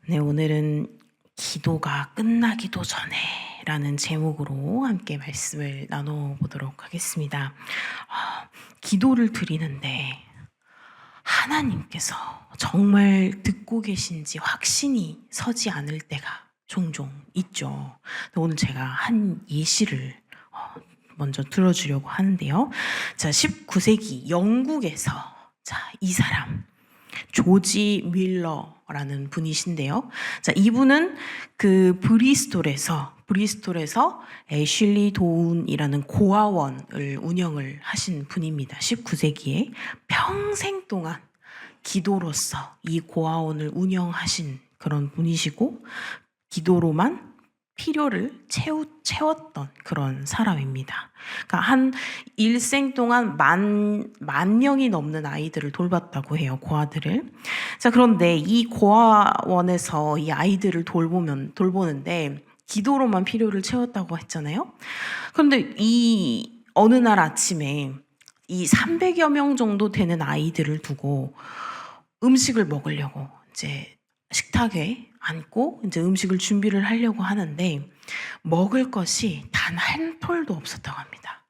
네, 오늘은 기도가 끝나기도 전에 라는 제목으로 함께 말씀을 나눠보도록 하겠습니다. 기도를 드리는데 하나님께서 정말 듣고 계신지 확신이 서지 않을 때가 종종 있죠. 오늘 제가 한 예시를 먼저 들어주려고 하는데요. 자, 19세기 영국에서 이 사람 조지 밀러라는 분이신데요. 자, 이분은 그 브리스톨에서 애슐리 도운이라는 고아원을 운영을 하신 분입니다. 19세기에 평생 동안 기도로서 이 고아원을 운영하신 그런 분이시고 기도로만 필요를 채웠던 그런 사람입니다. 그러니까 한 일생 동안 만 명이 넘는 아이들을 돌봤다고 해요, 고아들을. 자, 그런데 이 고아원에서 이 아이들을 돌보는데 기도로만 필요를 채웠다고 했잖아요. 그런데 이 어느 날 아침에 이 300여 명 정도 되는 아이들을 두고 음식을 먹으려고 이제 식탁에 앉고 이제 음식을 준비를 하려고 하는데 먹을 것이 단 한 톨도 없었다고 합니다.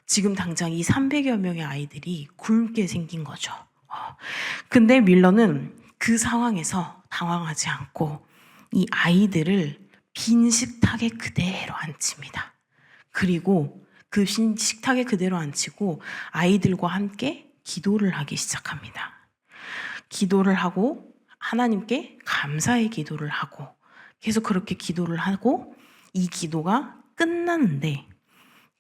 지금 당장 이 300여 명의 아이들이 굶게 생긴 거죠. 근데 밀러는 그 상황에서 당황하지 않고 이 아이들을 빈 식탁에 그대로 앉힙니다. 그리고 그 빈 식탁에 그대로 앉히고 아이들과 함께 기도를 하기 시작합니다. 기도를 하고 하나님께 감사의 기도를 하고 계속 그렇게 기도를 하고 이 기도가 끝나는데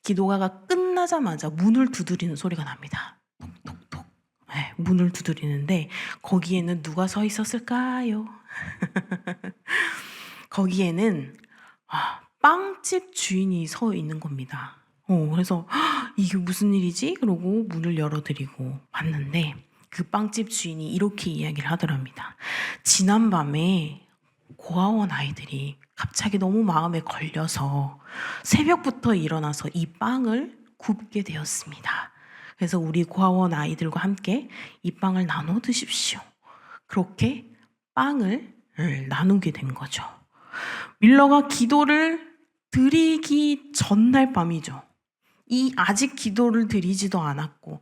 기도가 끝나자마자 문을 두드리는 소리가 납니다. 톡톡톡. 네, 문을 두드리는데 거기에는 누가 서 있었을까요? 거기에는 빵집 주인이 서 있는 겁니다. 그래서 이게 무슨 일이지? 그러고 문을 열어드리고 봤는데 그 빵집 주인이 이렇게 이야기를 하더랍니다. 지난밤에 고아원 아이들이 갑자기 너무 마음에 걸려서 새벽부터 일어나서 이 빵을 굽게 되었습니다. 그래서 우리 고아원 아이들과 함께 이 빵을 나눠 드십시오. 그렇게 빵을 나누게 된 거죠. 밀러가 기도를 드리기 전날 밤이죠. 아직 기도를 드리지도 않았고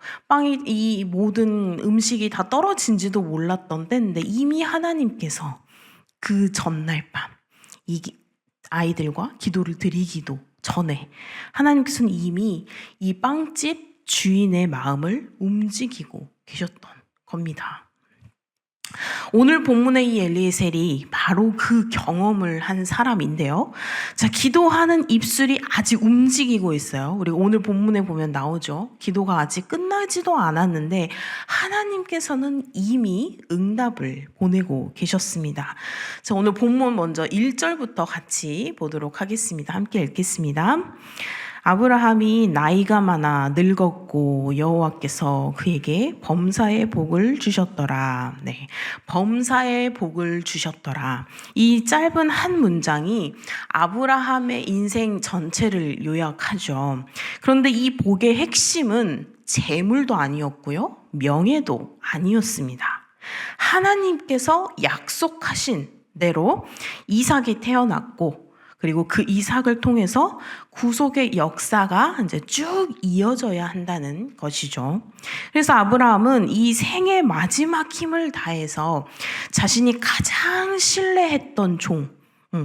이 모든 음식이 다 떨어진지도 몰랐던 때인데 이미 하나님께서 그 전날 밤 이 아이들과 기도를 드리기도 전에 하나님께서는 이미 이 빵집 주인의 마음을 움직이고 계셨던 겁니다. 오늘 본문의 이 엘리에셀이 바로 그 경험을 한 사람인데요. 자, 기도하는 입술이 아직 움직이고 있어요. 우리 오늘 본문에 보면 나오죠. 기도가 아직 끝나지도 않았는데 하나님께서는 이미 응답을 보내고 계셨습니다. 자, 오늘 본문 먼저 1절부터 같이 보도록 하겠습니다. 함께 읽겠습니다. 아브라함이 나이가 많아 늙었고 여호와께서 그에게 범사의 복을 주셨더라. 네, 범사의 복을 주셨더라. 이 짧은 한 문장이 아브라함의 인생 전체를 요약하죠. 그런데 이 복의 핵심은 재물도 아니었고요, 명예도 아니었습니다. 하나님께서 약속하신 대로 이삭이 태어났고 그리고 그 이삭을 통해서 구속의 역사가 이제 쭉 이어져야 한다는 것이죠. 그래서 아브라함은 이 생의 마지막 힘을 다해서 자신이 가장 신뢰했던 종,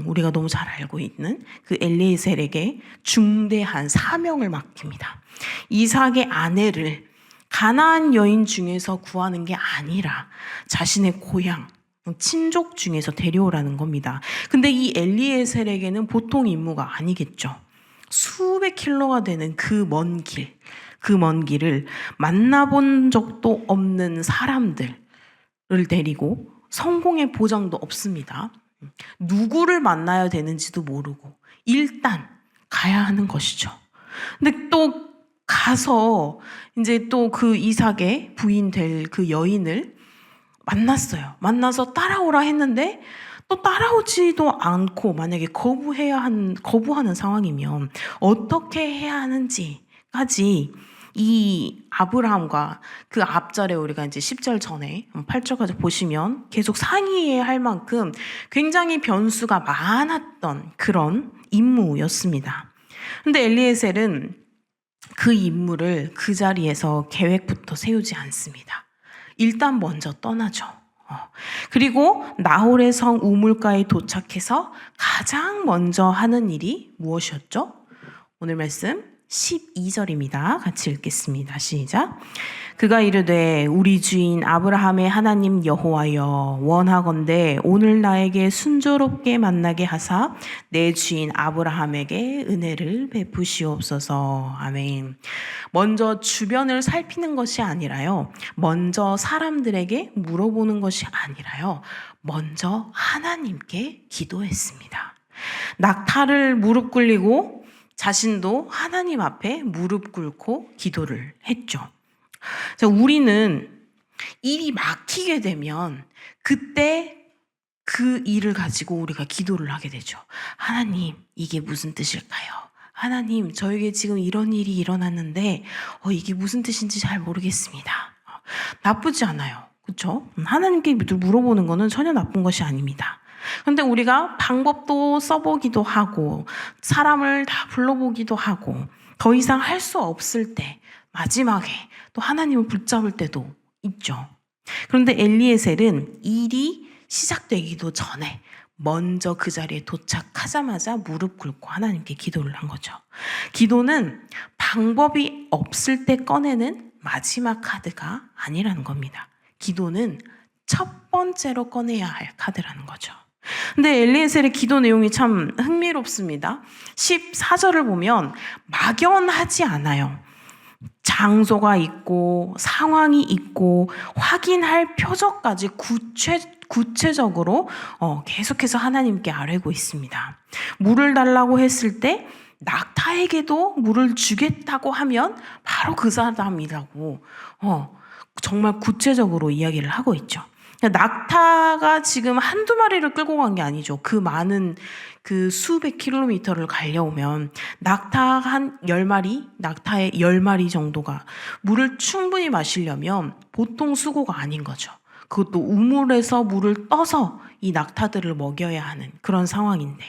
우리가 너무 잘 알고 있는 그 엘리에셀에게 중대한 사명을 맡깁니다. 이삭의 아내를 가나안 여인 중에서 구하는 게 아니라 자신의 고향, 친족 중에서 데려오라는 겁니다. 근데 이 엘리에셀에게는 보통 임무가 아니겠죠. 수백 킬로가 되는 그 먼 길을 만나본 적도 없는 사람들을 데리고 성공의 보장도 없습니다. 누구를 만나야 되는지도 모르고 일단 가야 하는 것이죠. 근데 또 가서 이제 또 그 이삭의 부인 될 그 여인을 만났어요. 만나서 따라오라 했는데 또 따라오지도 않고 만약에 거부하는 상황이면 어떻게 해야 하는지까지 이 아브라함과 그 앞절에 우리가 이제 10절 전에 8절까지 보시면 계속 상의해야 할 만큼 굉장히 변수가 많았던 그런 임무였습니다. 근데 엘리에셀은 그 임무를 그 자리에서 계획부터 세우지 않습니다. 일단 먼저 떠나죠. 그리고 나홀의 성 우물가에 도착해서 가장 먼저 하는 일이 무엇이었죠? 오늘 말씀 12절입니다. 같이 읽겠습니다. 시작. 그가 이르되 우리 주인 아브라함의 하나님 여호와여 원하건대 오늘 나에게 순조롭게 만나게 하사 내 주인 아브라함에게 은혜를 베푸시옵소서. 아멘. 먼저 주변을 살피는 것이 아니라요. 먼저 사람들에게 물어보는 것이 아니라요. 먼저 하나님께 기도했습니다. 낙타를 무릎 꿇리고 자신도 하나님 앞에 무릎 꿇고 기도를 했죠. 우리는 일이 막히게 되면 그때 그 일을 가지고 우리가 기도를 하게 되죠. 하나님, 이게 무슨 뜻일까요? 하나님, 저에게 지금 이런 일이 일어났는데 이게 무슨 뜻인지 잘 모르겠습니다. 나쁘지 않아요. 그렇죠? 하나님께 물어보는 거는 전혀 나쁜 것이 아닙니다. 그런데 우리가 방법도 써보기도 하고 사람을 다 불러보기도 하고 더 이상 할 수 없을 때 마지막에 또 하나님을 붙잡을 때도 있죠. 그런데 엘리에셀은 일이 시작되기도 전에 먼저 그 자리에 도착하자마자 무릎 꿇고 하나님께 기도를 한 거죠. 기도는 방법이 없을 때 꺼내는 마지막 카드가 아니라는 겁니다. 기도는 첫 번째로 꺼내야 할 카드라는 거죠. 근데 엘리에셀의 기도 내용이 참 흥미롭습니다. 14절을 보면 막연하지 않아요. 장소가 있고 상황이 있고 확인할 표적까지 구체적으로 계속해서 하나님께 아뢰고 있습니다. 물을 달라고 했을 때 낙타에게도 물을 주겠다고 하면 바로 그 사람이라고 정말 구체적으로 이야기를 하고 있죠. 낙타가 지금 한두 마리를 끌고 간 게 아니죠. 그 많은 그 수백 킬로미터를 갈려오면 낙타 한 10마리, 낙타의 10마리 정도가 물을 충분히 마시려면 보통 수고가 아닌 거죠. 그것도 우물에서 물을 떠서 이 낙타들을 먹여야 하는 그런 상황인데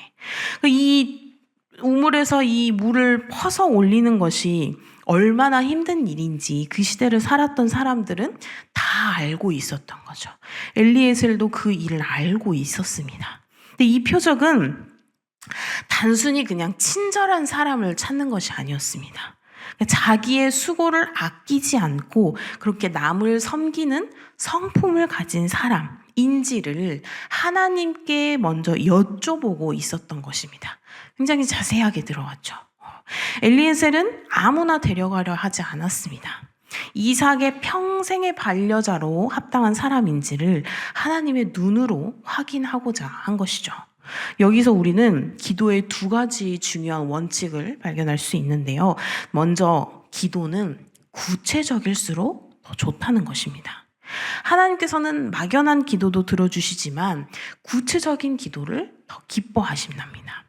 이 우물에서 이 물을 퍼서 올리는 것이 얼마나 힘든 일인지 그 시대를 살았던 사람들은 다 알고 있었던 거죠. 엘리에셀도 그 일을 알고 있었습니다. 근데 이 표적은 단순히 그냥 친절한 사람을 찾는 것이 아니었습니다. 자기의 수고를 아끼지 않고 그렇게 남을 섬기는 성품을 가진 사람인지를 하나님께 먼저 여쭤보고 있었던 것입니다. 굉장히 자세하게 들어왔죠. 엘리에셀은 아무나 데려가려 하지 않았습니다. 이삭의 평생의 반려자로 합당한 사람인지를 하나님의 눈으로 확인하고자 한 것이죠. 여기서 우리는 기도의 두 가지 중요한 원칙을 발견할 수 있는데요. 먼저 기도는 구체적일수록 더 좋다는 것입니다. 하나님께서는 막연한 기도도 들어주시지만 구체적인 기도를 더 기뻐하신답니다.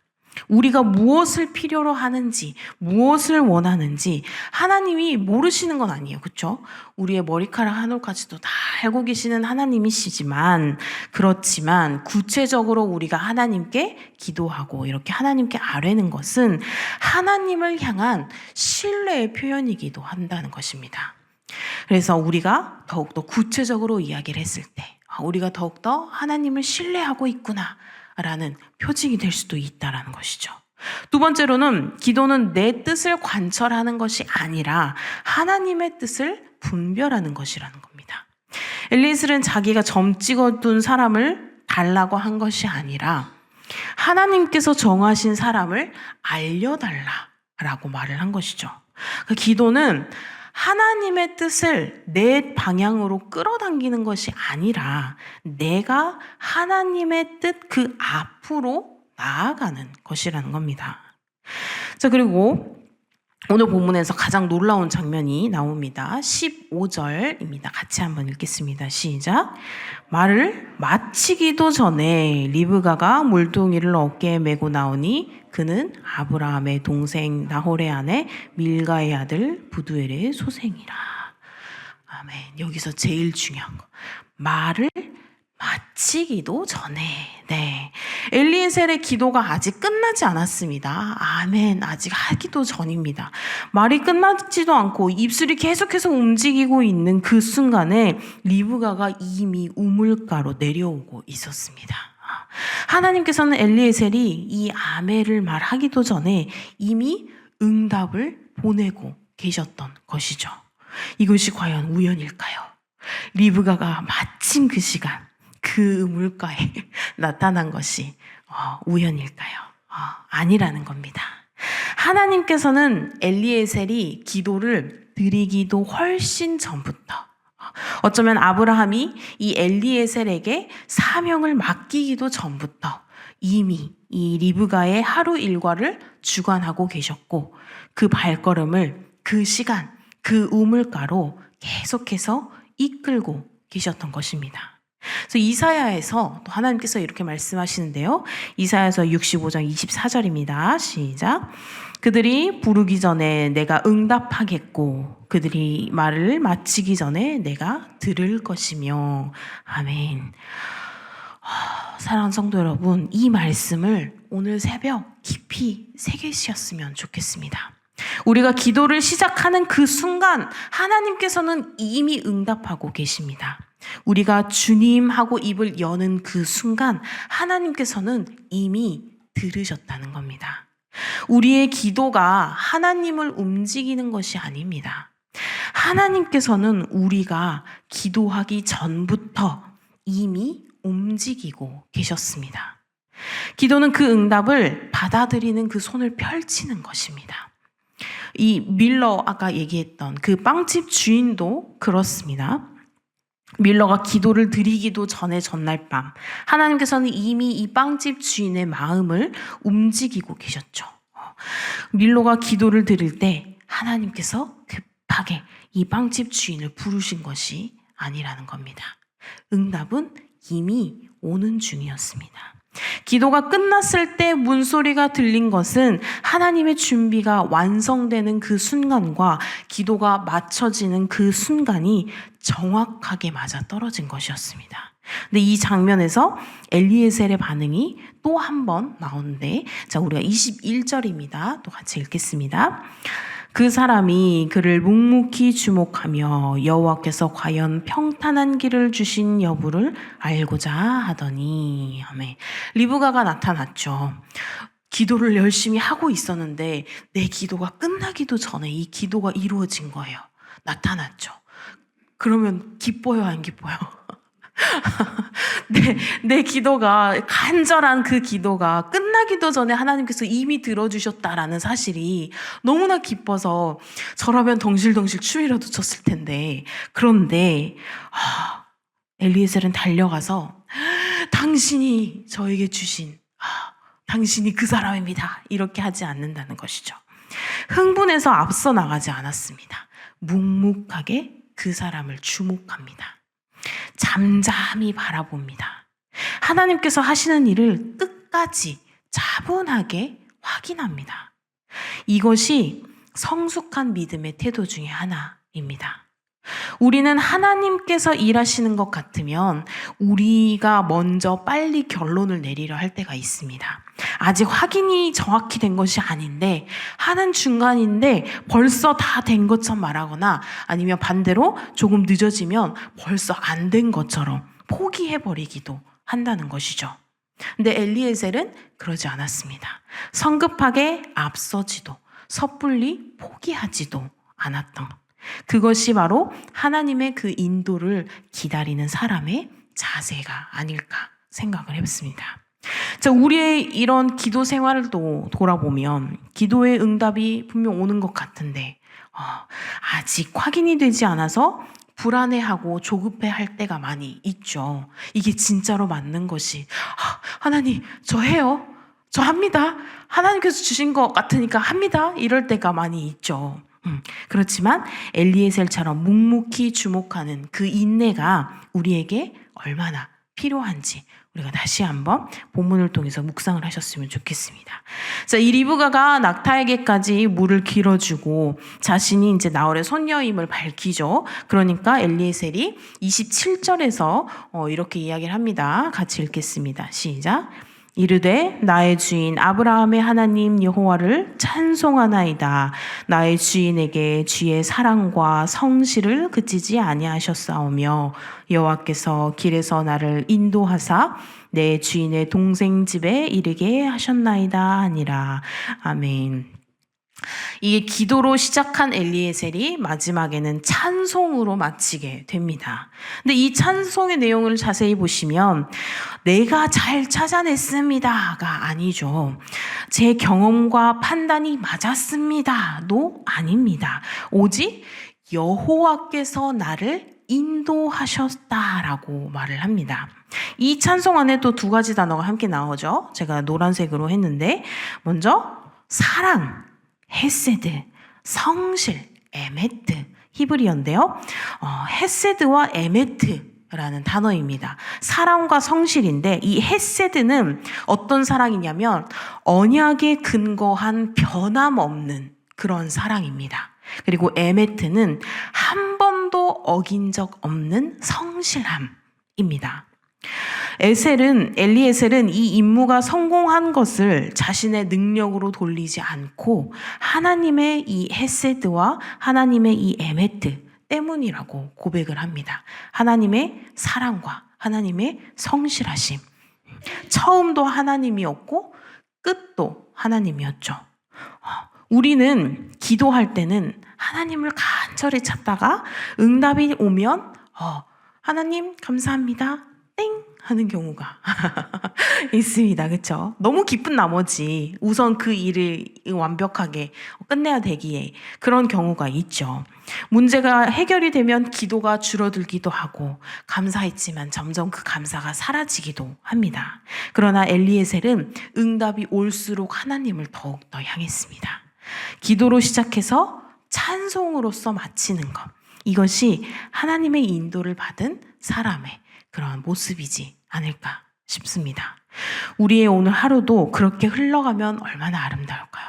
우리가 무엇을 필요로 하는지, 무엇을 원하는지 하나님이 모르시는 건 아니에요. 그렇죠? 우리의 머리카락 한 올까지도 다 알고 계시는 하나님이시지만 그렇지만 구체적으로 우리가 하나님께 기도하고 이렇게 하나님께 아뢰는 것은 하나님을 향한 신뢰의 표현이기도 한다는 것입니다. 그래서 우리가 더욱더 구체적으로 이야기를 했을 때 우리가 더욱더 하나님을 신뢰하고 있구나 라는 표징이 될 수도 있다는 것이죠. 두 번째로는 기도는 내 뜻을 관철하는 것이 아니라 하나님의 뜻을 분별하는 것이라는 겁니다. 엘리에셀은 자기가 점 찍어둔 사람을 달라고 한 것이 아니라 하나님께서 정하신 사람을 알려달라라고 말을 한 것이죠. 그 기도는 하나님의 뜻을 내 방향으로 끌어당기는 것이 아니라 내가 하나님의 뜻 그 앞으로 나아가는 것이라는 겁니다. 자, 그리고 오늘 본문에서 가장 놀라운 장면이 나옵니다. 15절입니다. 같이 한번 읽겠습니다. 시작. 말을 마치기도 전에 리브가가 물동이를 어깨에 메고 나오니 그는 아브라함의 동생 나홀의 아내 밀가의 아들 부두엘의 소생이라. 아멘. 여기서 제일 중요한 거. 말을 마치기도 전에. 네. 엘리에셀의 기도가 아직 끝나지 않았습니다. 아멘. 아직 하기도 전입니다. 말이 끝나지도 않고 입술이 계속해서 움직이고 있는 그 순간에 리브가가 이미 우물가로 내려오고 있었습니다. 하나님께서는 엘리에셀이 이 아멘을 말하기도 전에 이미 응답을 보내고 계셨던 것이죠. 이것이 과연 우연일까요? 리브가가 마침 그 시간 그 우물가에 나타난 것이 우연일까요? 아니라는 겁니다. 하나님께서는 엘리에셀이 기도를 드리기도 훨씬 전부터 어쩌면 아브라함이 이 엘리에셀에게 사명을 맡기기도 전부터 이미 이 리브가의 하루 일과를 주관하고 계셨고 그 발걸음을 그 시간 그 우물가로 계속해서 이끌고 계셨던 것입니다. 그래서 이사야에서 또 하나님께서 이렇게 말씀하시는데요. 이사야서 65장 24절입니다. 시작. 그들이 부르기 전에 내가 응답하겠고 그들이 말을 마치기 전에 내가 들을 것이며. 아멘. 사랑하는 성도 여러분, 이 말씀을 오늘 새벽 깊이 새기셨으면 좋겠습니다. 우리가 기도를 시작하는 그 순간 하나님께서는 이미 응답하고 계십니다. 우리가 주님하고 입을 여는 그 순간 하나님께서는 이미 들으셨다는 겁니다. 우리의 기도가 하나님을 움직이는 것이 아닙니다. 하나님께서는 우리가 기도하기 전부터 이미 움직이고 계셨습니다. 기도는 그 응답을 받아들이는 그 손을 펼치는 것입니다. 이 밀러 아까 얘기했던 그 빵집 주인도 그렇습니다. 밀러가 기도를 드리기도 전에 전날 밤 하나님께서는 이미 이 빵집 주인의 마음을 움직이고 계셨죠. 밀러가 기도를 드릴 때 하나님께서 급하게 이 빵집 주인을 부르신 것이 아니라는 겁니다. 응답은 이미 오는 중이었습니다. 기도가 끝났을 때 문소리가 들린 것은 하나님의 준비가 완성되는 그 순간과 기도가 맞춰지는 그 순간이 정확하게 맞아 떨어진 것이었습니다. 근데 이 장면에서 엘리에셀의 반응이 또 한 번 나오는데, 자, 우리가 21절입니다. 또 같이 읽겠습니다. 그 사람이 그를 묵묵히 주목하며 여호와께서 과연 평탄한 길을 주신 여부를 알고자 하더니. 아멘. 리브가가 나타났죠. 기도를 열심히 하고 있었는데 내 기도가 끝나기도 전에 이 기도가 이루어진 거예요. 나타났죠. 그러면 기뻐요, 안 기뻐요? 내 기도가, 간절한 그 기도가 끝나기도 전에 하나님께서 이미 들어주셨다라는 사실이 너무나 기뻐서 저라면 덩실덩실 춤이라도 췄을 텐데, 그런데 엘리에셀은 달려가서 당신이 저에게 주신 당신이 그 사람입니다, 이렇게 하지 않는다는 것이죠. 흥분해서 앞서 나가지 않았습니다. 묵묵하게 그 사람을 주목합니다. 잠잠히 바라봅니다. 하나님께서 하시는 일을 끝까지 차분하게 확인합니다. 이것이 성숙한 믿음의 태도 중에 하나입니다. 우리는 하나님께서 일하시는 것 같으면 우리가 먼저 빨리 결론을 내리려 할 때가 있습니다. 아직 확인이 정확히 된 것이 아닌데, 하는 중간인데 벌써 다 된 것처럼 말하거나, 아니면 반대로 조금 늦어지면 벌써 안 된 것처럼 포기해버리기도 한다는 것이죠. 근데 엘리에셀은 그러지 않았습니다. 성급하게 앞서지도 섣불리 포기하지도 않았던, 그것이 바로 하나님의 그 인도를 기다리는 사람의 자세가 아닐까 생각을 해봤습니다. 자, 우리의 이런 기도 생활을 또 돌아보면 기도의 응답이 분명 오는 것 같은데 아직 확인이 되지 않아서 불안해하고 조급해할 때가 많이 있죠. 이게 진짜로 맞는 것이 하나님, 저 해요. 저 합니다. 하나님께서 주신 것 같으니까 합니다. 이럴 때가 많이 있죠. 그렇지만 엘리에셀처럼 묵묵히 주목하는 그 인내가 우리에게 얼마나 필요한지 우리가 다시 한번 본문을 통해서 묵상을 하셨으면 좋겠습니다. 자, 이 리브가가 낙타에게까지 물을 길어주고 자신이 이제 나홀의 손녀임을 밝히죠. 그러니까 엘리에셀이 27절에서 이렇게 이야기를 합니다. 같이 읽겠습니다. 시작. 이르되 나의 주인 아브라함의 하나님 여호와를 찬송하나이다. 나의 주인에게 주의 사랑과 성실을 그치지 아니하셨사오며 여호와께서 길에서 나를 인도하사 내 주인의 동생 집에 이르게 하셨나이다 하니라. 아멘. 이게 기도로 시작한 엘리에셀이 마지막에는 찬송으로 마치게 됩니다. 근데 이 찬송의 내용을 자세히 보시면 내가 잘 찾아냈습니다가 아니죠. 제 경험과 판단이 맞았습니다도 아닙니다. 오직 여호와께서 나를 인도하셨다라고 말을 합니다. 이 찬송 안에 또 두 가지 단어가 함께 나오죠. 제가 노란색으로 했는데 먼저 사랑, 헤세드, 성실, 에메트, 히브리어인데요. 헤세드와 에메트라는 단어입니다. 사랑과 성실인데 이 헤세드는 어떤 사랑이냐면 언약에 근거한 변함없는 그런 사랑입니다. 그리고 에메트는 한 번도 어긴 적 없는 성실함입니다. 엘리에셀은 이 임무가 성공한 것을 자신의 능력으로 돌리지 않고 하나님의 이 헤세드와 하나님의 이 에메트 때문이라고 고백을 합니다. 하나님의 사랑과 하나님의 성실하심. 처음도 하나님이었고 끝도 하나님이었죠. 우리는 기도할 때는 하나님을 간절히 찾다가 응답이 오면 하나님 감사합니다. 땡 하는 경우가 있습니다. 그렇죠? 너무 기쁜 나머지 우선 그 일을 완벽하게 끝내야 되기에 그런 경우가 있죠. 문제가 해결이 되면 기도가 줄어들기도 하고 감사했지만 점점 그 감사가 사라지기도 합니다. 그러나 엘리에셀은 응답이 올수록 하나님을 더욱더 향했습니다. 기도로 시작해서 찬송으로서 마치는 것. 이것이 하나님의 인도를 받은 사람의 그런 모습이지 않을까 싶습니다. 우리의 오늘 하루도 그렇게 흘러가면 얼마나 아름다울까요?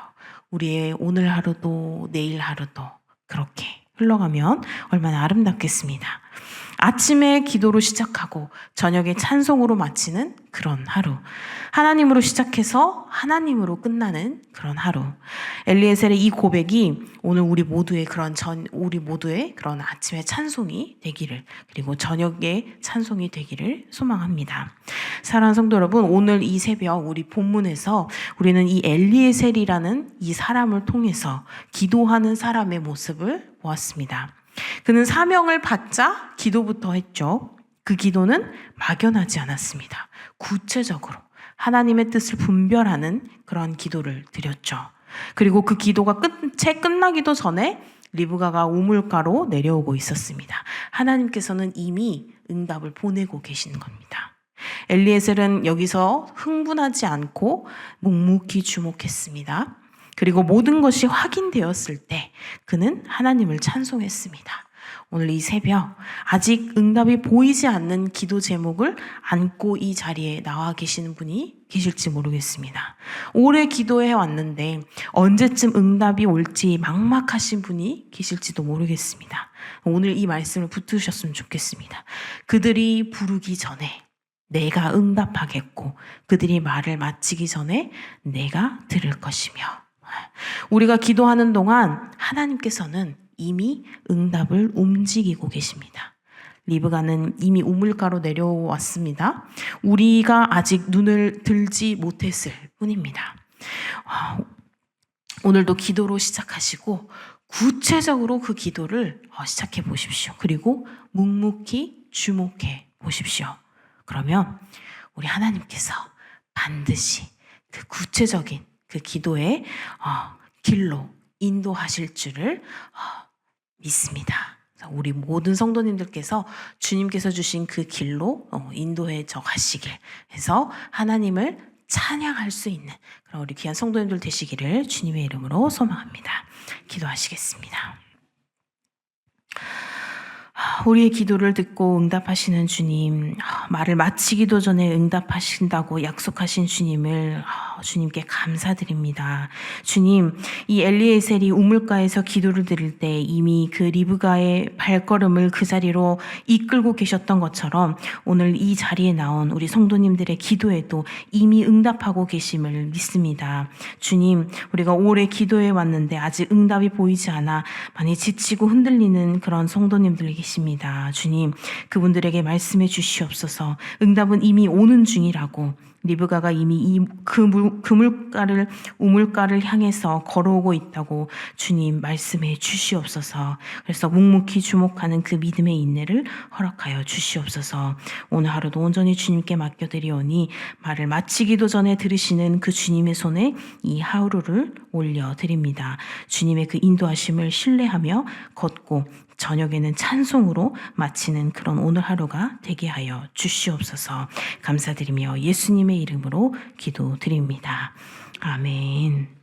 우리의 오늘 하루도 내일 하루도 그렇게 흘러가면 얼마나 아름답겠습니다. 아침에 기도로 시작하고 저녁에 찬송으로 마치는 그런 하루. 하나님으로 시작해서 하나님으로 끝나는 그런 하루. 엘리에셀의 이 고백이 오늘 우리 모두의 그런 아침의 찬송이 되기를, 그리고 저녁에 찬송이 되기를 소망합니다. 사랑하는 성도 여러분, 오늘 이 새벽 우리 본문에서 우리는 이 엘리에셀이라는 이 사람을 통해서 기도하는 사람의 모습을 보았습니다. 그는 사명을 받자 기도부터 했죠. 그 기도는 막연하지 않았습니다. 구체적으로 하나님의 뜻을 분별하는 그런 기도를 드렸죠. 그리고 그 기도가 채 끝나기도 전에 리브가가 우물가로 내려오고 있었습니다. 하나님께서는 이미 응답을 보내고 계신 겁니다. 엘리에셀은 여기서 흥분하지 않고 묵묵히 주목했습니다. 그리고 모든 것이 확인되었을 때 그는 하나님을 찬송했습니다. 오늘 이 새벽 아직 응답이 보이지 않는 기도 제목을 안고 이 자리에 나와 계시는 분이 계실지 모르겠습니다. 오래 기도해 왔는데 언제쯤 응답이 올지 막막하신 분이 계실지도 모르겠습니다. 오늘 이 말씀을 붙드셨으면 좋겠습니다. 그들이 부르기 전에 내가 응답하겠고 그들이 말을 마치기 전에 내가 들을 것이며, 우리가 기도하는 동안 하나님께서는 이미 응답을 움직이고 계십니다. 리브가는 이미 우물가로 내려왔습니다. 우리가 아직 눈을 들지 못했을 뿐입니다. 오늘도 기도로 시작하시고 구체적으로 그 기도를 시작해 보십시오. 그리고 묵묵히 주목해 보십시오. 그러면 우리 하나님께서 반드시 그 구체적인 그 기도의 길로 인도하실 줄을 믿습니다. 우리 모든 성도님들께서 주님께서 주신 그 길로 인도해 져 가시길 해서 하나님을 찬양할 수 있는 그런 우리 귀한 성도님들 되시기를 주님의 이름으로 소망합니다. 기도하시겠습니다. 우리의 기도를 듣고 응답하시는 주님, 말을 마치기도 전에 응답하신다고 약속하신 주님을 주님께 감사드립니다. 주님, 이 엘리에셀이 우물가에서 기도를 드릴 때 이미 그 리브가의 발걸음을 그 자리로 이끌고 계셨던 것처럼 오늘 이 자리에 나온 우리 성도님들의 기도에도 이미 응답하고 계심을 믿습니다. 주님, 우리가 오래 기도해 왔는데 아직 응답이 보이지 않아 많이 지치고 흔들리는 그런 성도님들이 계십니다. 주님, 그분들에게 말씀해 주시옵소서. 응답은 이미 오는 중이라고, 리브가가 이미 우물가를 향해서 걸어오고 있다고 주님 말씀해 주시옵소서. 그래서 묵묵히 주목하는 그 믿음의 인내를 허락하여 주시옵소서. 오늘 하루도 온전히 주님께 맡겨드리오니 말을 마치기도 전에 들으시는 그 주님의 손에 이 하루를 올려드립니다. 주님의 그 인도하심을 신뢰하며 걷고 저녁에는 찬송으로 마치는 그런 오늘 하루가 되게 하여 주시옵소서. 감사드리며 예수님의 이름으로 기도드립니다. 아멘.